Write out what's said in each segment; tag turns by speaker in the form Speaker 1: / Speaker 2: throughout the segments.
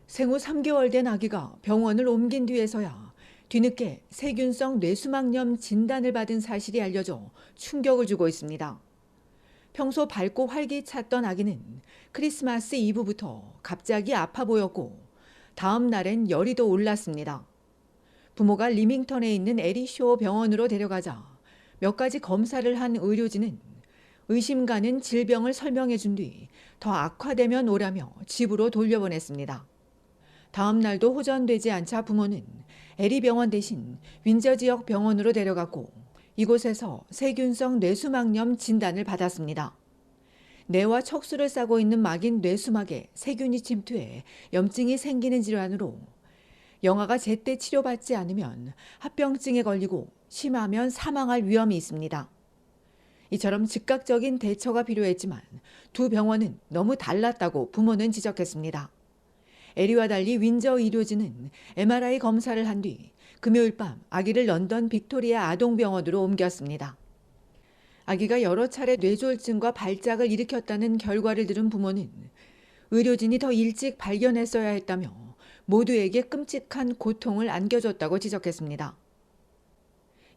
Speaker 1: 생후 3개월 된 아기가 병원을 옮긴 뒤에서야 뒤늦게 세균성 뇌수막염 진단을 받은 사실이 알려져 충격을 주고 있습니다. 평소 밝고 활기찼던 아기는 크리스마스 이브부터 갑자기 아파 보였고 다음 날엔 열이 더 올랐습니다. 부모가 리밍턴에 있는 에리쇼 병원으로 데려가자 몇 가지 검사를 한 의료진은 의심 가는 질병을 설명해 준 뒤 더 악화되면 오라며 집으로 돌려보냈습니다. 다음 날도 호전되지 않자 부모는 에리 병원 대신 윈저 지역 병원으로 데려갔고 이곳에서 세균성 뇌수막염 진단을 받았습니다. 뇌와 척수를 싸고 있는 막인 뇌수막에 세균이 침투해 염증이 생기는 질환으로 영아가 제때 치료받지 않으면 합병증에 걸리고 심하면 사망할 위험이 있습니다. 이처럼 즉각적인 대처가 필요했지만 두 병원은 너무 달랐다고 부모는 지적했습니다. 에리와 달리 윈저 의료진은 MRI 검사를 한 뒤 금요일 밤 아기를 런던 빅토리아 아동병원으로 옮겼습니다. 아기가 여러 차례 뇌졸중과 발작을 일으켰다는 결과를 들은 부모는 의료진이 더 일찍 발견했어야 했다며 모두에게 끔찍한 고통을 안겨줬다고 지적했습니다.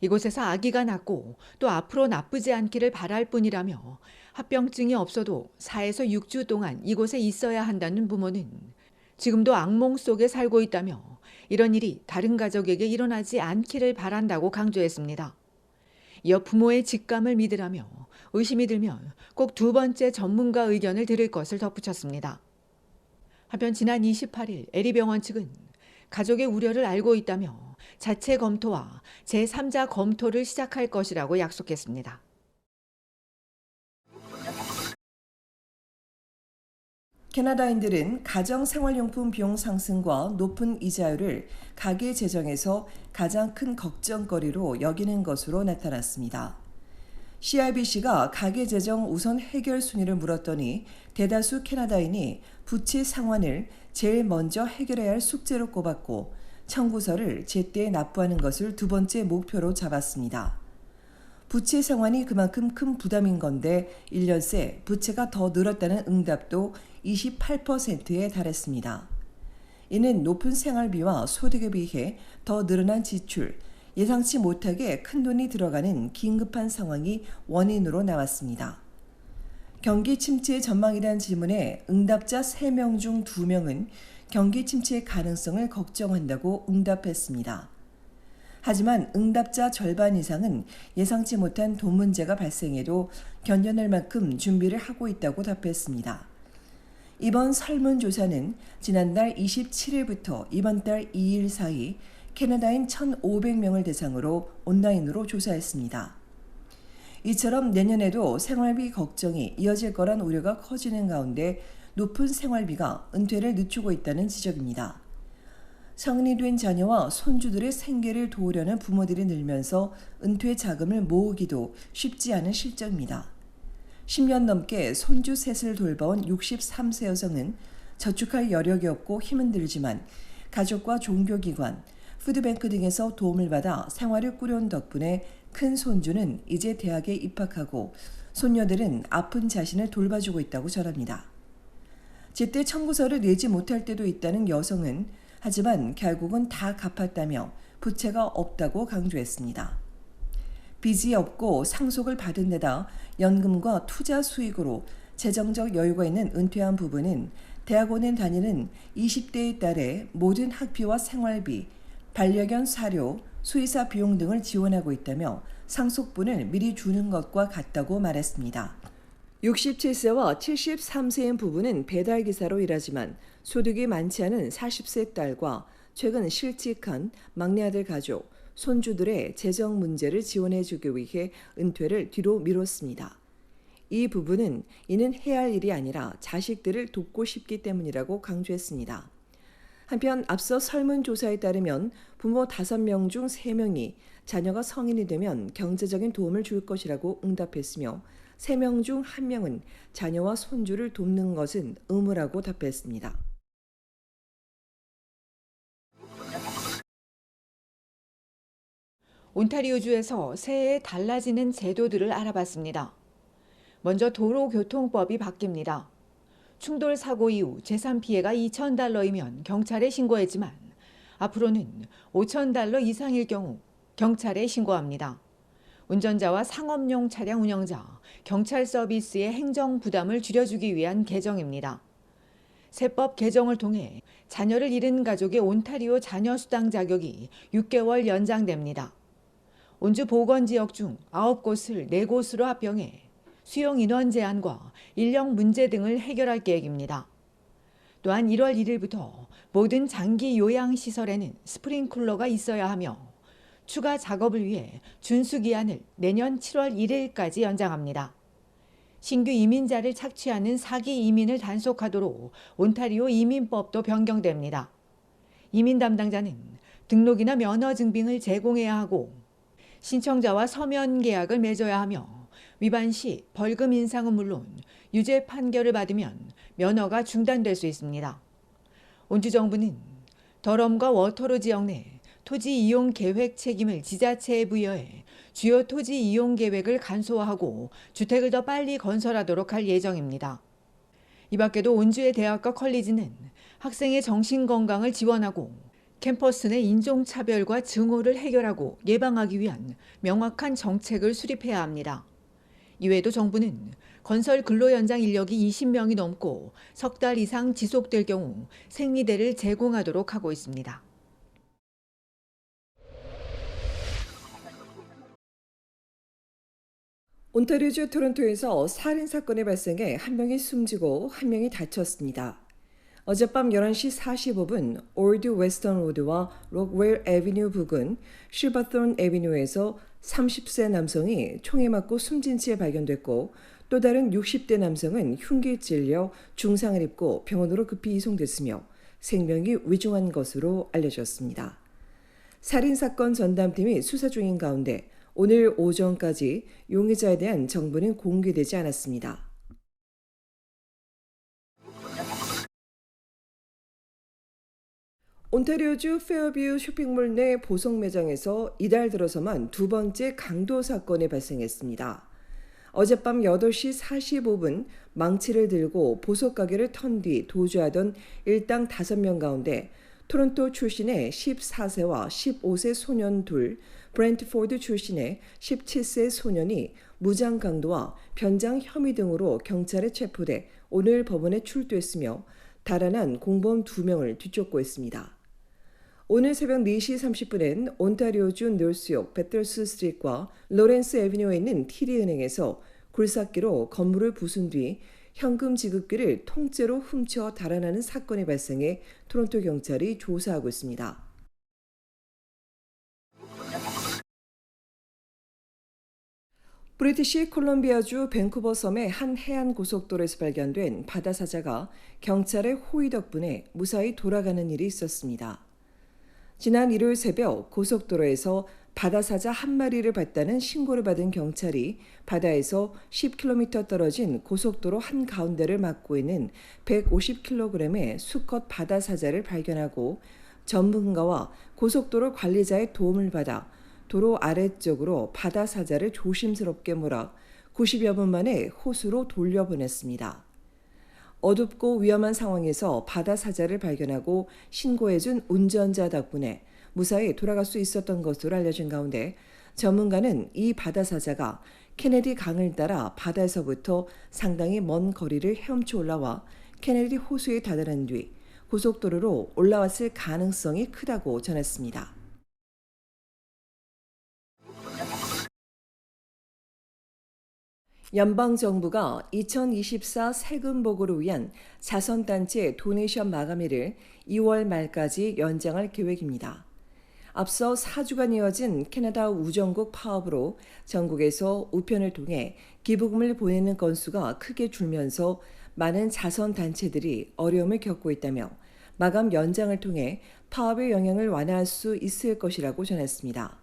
Speaker 1: 이곳에서 아기가 낫고 또 앞으로 나쁘지 않기를 바랄 뿐이라며 합병증이 없어도 4에서 6주 동안 이곳에 있어야 한다는 부모는 지금도 악몽 속에 살고 있다며 이런 일이 다른 가족에게 일어나지 않기를 바란다고 강조했습니다. 이어 부모의 직감을 믿으라며 의심이 들면 꼭 두 번째 전문가 의견을 들을 것을 덧붙였습니다. 한편 지난 28일 에리병원 측은 가족의 우려를 알고 있다며 자체 검토와 제3자 검토를 시작할 것이라고 약속했습니다.
Speaker 2: 캐나다인들은 가정생활용품 비용 상승과 높은 이자율을 가계 재정에서 가장 큰 걱정거리로 여기는 것으로 나타났습니다. CIBC가 가계 재정 우선 해결 순위를 물었더니 대다수 캐나다인이 부채 상환을 제일 먼저 해결해야 할 숙제로 꼽았고 청구서를 제때 납부하는 것을 두 번째 목표로 잡았습니다. 부채 상환이 그만큼 큰 부담인 건데 1년 새 부채가 더 늘었다는 응답도 28%에 달했습니다. 이는 높은 생활비와 소득에 비해 더 늘어난 지출, 예상치 못하게 큰 돈이 들어가는 긴급한 상황이 원인으로 나왔습니다. 경기 침체 전망이란 질문에 응답자 3명 중 2명은 경기 침체 가능성을 걱정한다고 응답했습니다. 하지만 응답자 절반 이상은 예상치 못한 돈 문제가 발생해도 견뎌낼 만큼 준비를 하고 있다고 답했습니다. 이번 설문조사는 지난달 27일부터 이번 달 2일 사이 캐나다인 1,500명을 대상으로 온라인으로 조사했습니다. 이처럼 내년에도 생활비 걱정이 이어질 거란 우려가 커지는 가운데 높은 생활비가 은퇴를 늦추고 있다는 지적입니다. 성인이 된 자녀와 손주들의 생계를 도우려는 부모들이 늘면서 은퇴 자금을 모으기도 쉽지 않은 실정입니다. 10년 넘게 손주 셋을 돌봐온 63세 여성은 저축할 여력이 없고 힘은 들지만 가족과 종교기관, 푸드뱅크 등에서 도움을 받아 생활을 꾸려온 덕분에 큰 손주는 이제 대학에 입학하고 손녀들은 아픈 자신을 돌봐주고 있다고 전합니다. 제때 청구서를 내지 못할 때도 있다는 여성은 하지만 결국은 다 갚았다며 부채가 없다고 강조했습니다. 빚이 없고 상속을 받은 데다 연금과 투자 수익으로 재정적 여유가 있는 은퇴한 부부는 대학원에 다니는 20대의 딸의 모든 학비와 생활비, 반려견 사료, 수의사 비용 등을 지원하고 있다며 상속분을 미리 주는 것과 같다고 말했습니다. 67세와 73세인 부부는 배달기사로 일하지만 소득이 많지 않은 40세 딸과 최근 실직한 막내 아들 가족, 손주들의 재정 문제를 지원해주기 위해 은퇴를 뒤로 미뤘습니다. 이 부부는 이는 해야 할 일이 아니라 자식들을 돕고 싶기 때문이라고 강조했습니다. 한편 앞서 설문조사에 따르면 부모 5명 중 3명이 자녀가 성인이 되면 경제적인 도움을 줄 것이라고 응답했으며 3명 중 1명은 자녀와 손주를 돕는 것은 의무라고 답했습니다.
Speaker 1: 온타리오주에서 새해 달라지는 제도들을 알아봤습니다. 먼저 도로교통법이 바뀝니다. 충돌 사고 이후 재산 피해가 $2,000이면 경찰에 신고했지만 앞으로는 $5,000 이상일 경우 경찰에 신고합니다. 운전자와 상업용 차량 운영자, 경찰 서비스의 행정 부담을 줄여주기 위한 개정입니다. 세법 개정을 통해 자녀를 잃은 가족의 온타리오 자녀 수당 자격이 6개월 연장됩니다. 온주 보건지역 중 9곳을 4곳으로 합병해 수용 인원 제한과 인력 문제 등을 해결할 계획입니다. 또한 1월 1일부터 모든 장기 요양시설에는 스프링클러가 있어야 하며 추가 작업을 위해 준수기한을 내년 7월 1일까지 연장합니다. 신규 이민자를 착취하는 사기 이민을 단속하도록 온타리오 이민법도 변경됩니다. 이민 담당자는 등록이나 면허 증빙을 제공해야 하고 신청자와 서면 계약을 맺어야 하며 위반 시 벌금 인상은 물론 유죄 판결을 받으면 면허가 중단될 수 있습니다. 온주 정부는 더럼과 워터로 지역 내 토지 이용 계획 책임을 지자체에 부여해 주요 토지 이용 계획을 간소화하고 주택을 더 빨리 건설하도록 할 예정입니다. 이 밖에도 온주의 대학과 컬리지는 학생의 정신건강을 지원하고 캠퍼스 내 인종차별과 증오를 해결하고 예방하기 위한 명확한 정책을 수립해야 합니다. 이외에도 정부는 건설 근로연장 인력이 20명이 넘고 석 달 이상 지속될 경우 생리대를 제공하도록 하고 있습니다.
Speaker 2: 온타리오주 토론토에서 살인 사건이 발생해 한 명이 숨지고 한 명이 다쳤습니다. 어젯밤 11시 45분 올드 웨스턴 로드와 록웰 애비뉴 부근 실버톤 애비뉴에서 30세 남성이 총에 맞고 숨진 채 발견됐고 또 다른 60대 남성은 흉기에 찔려 중상을 입고 병원으로 급히 이송됐으며 생명이 위중한 것으로 알려졌습니다. 살인사건 전담팀이 수사 중인 가운데 오늘 오전까지 용의자에 대한 정보는 공개되지 않았습니다. 온타리오주 페어뷰 쇼핑몰 내 보석 매장에서 이달 들어서만 두 번째 강도 사건이 발생했습니다. 어젯밤 8시 45분 망치를 들고 보석 가게를 턴 뒤 도주하던 일당 5명 가운데 토론토 출신의 14세와 15세 소년 둘, 브렌트포드 출신의 17세 소년이 무장 강도와 변장 혐의 등으로 경찰에 체포돼 오늘 법원에 출두했으며 달아난 공범 2명을 뒤쫓고 있습니다. 오늘 새벽 4시 30분엔 온타리오주 노스역 배틀스 스트리트과 로렌스 애비뉴에 있는 TD은행에서 굴삭기로 건물을 부순 뒤 현금 지급기를 통째로 훔쳐 달아나는 사건이 발생해 토론토 경찰이 조사하고 있습니다. 브리티시 콜롬비아주 밴쿠버 섬의 한 해안 고속도로에서 발견된 바다 사자가 경찰의 호의 덕분에 무사히 돌아가는 일이 있었습니다. 지난 일요일 새벽 고속도로에서 바다 사자 한 마리를 봤다는 신고를 받은 경찰이 바다에서 10km 떨어진 고속도로 한가운데를 막고 있는 150kg의 수컷 바다 사자를 발견하고 전문가와 고속도로 관리자의 도움을 받아 도로 아래쪽으로 바다 사자를 조심스럽게 몰아 90여 분 만에 호수로 돌려보냈습니다. 어둡고 위험한 상황에서 바다 사자를 발견하고 신고해준 운전자 덕분에 무사히 돌아갈 수 있었던 것으로 알려진 가운데 전문가는 이 바다 사자가 케네디 강을 따라 바다에서부터 상당히 먼 거리를 헤엄쳐 올라와 케네디 호수에 다다른 뒤 고속도로로 올라왔을 가능성이 크다고 전했습니다. 연방정부가 2024 세금 보고를 위한 자선단체 도네이션 마감일을 2월 말까지 연장할 계획입니다. 앞서 4주간 이어진 캐나다 우정국 파업으로 전국에서 우편을 통해 기부금을 보내는 건수가 크게 줄면서 많은 자선단체들이 어려움을 겪고 있다며 마감 연장을 통해 파업의 영향을 완화할 수 있을 것이라고 전했습니다.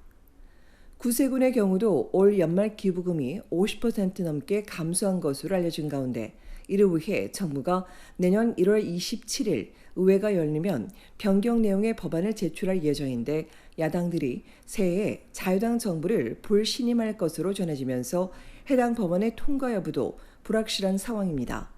Speaker 2: 구세군의 경우도 올 연말 기부금이 50% 넘게 감소한 것으로 알려진 가운데 이를 위해 정부가 내년 1월 27일 의회가 열리면 변경 내용의 법안을 제출할 예정인데 야당들이 새해에 자유당 정부를 불신임할 것으로 전해지면서 해당 법안의 통과 여부도 불확실한 상황입니다.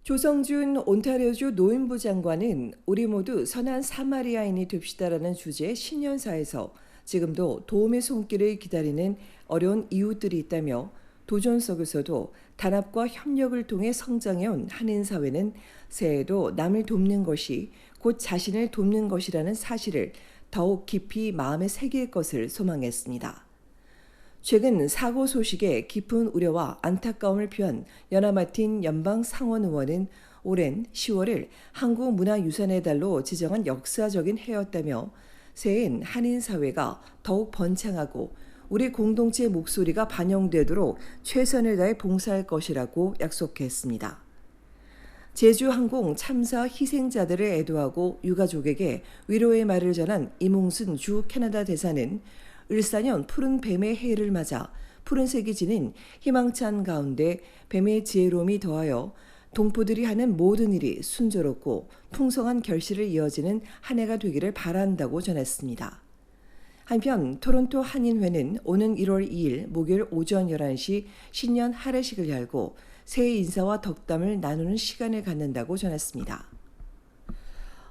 Speaker 2: 조성준 온타리오주 노인부 장관은 우리 모두 선한 사마리아인이 됩시다라는 주제의 신년사에서 지금도 도움의 손길을 기다리는 어려운 이웃들이 있다며 도전 속에서도 단합과 협력을 통해 성장해온 한인사회는 새해에도 남을 돕는 것이 곧 자신을 돕는 것이라는 사실을 더욱 깊이 마음에 새길 것을 소망했습니다. 최근 사고 소식에 깊은 우려와 안타까움을 표한 연하마틴 연방상원의원은 오랜 10월을 한국문화유산의 달로 지정한 역사적인 해였다며 새해엔 한인사회가 더욱 번창하고 우리 공동체의 목소리가 반영되도록 최선을 다해 봉사할 것이라고 약속했습니다. 제주항공 참사 희생자들을 애도하고 유가족에게 위로의 말을 전한 이몽순 주 캐나다 대사는 을사년 푸른 뱀의 해를 맞아 푸른색이 지닌 희망찬 가운데 뱀의 지혜로움이 더하여 동포들이 하는 모든 일이 순조롭고 풍성한 결실을 이어지는 한 해가 되기를 바란다고 전했습니다. 한편 토론토 한인회는 오는 1월 2일 목요일 오전 11시 신년 할애식을 열고 새해 인사와 덕담을 나누는 시간을 갖는다고 전했습니다.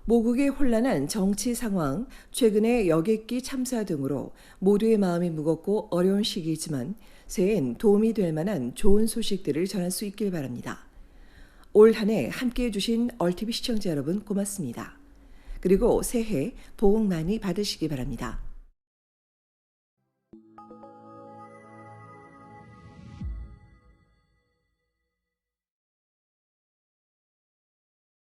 Speaker 2: 모국의 혼란한 정치 상황, 최근의 여객기 참사 등으로 모두의 마음이 무겁고 어려운 시기이지만 새해엔 도움이 될 만한 좋은 소식들을 전할 수 있길 바랍니다. 올 한 해 함께해 주신 얼티비 시청자 여러분 고맙습니다. 그리고 새해 복 많이 받으시기 바랍니다.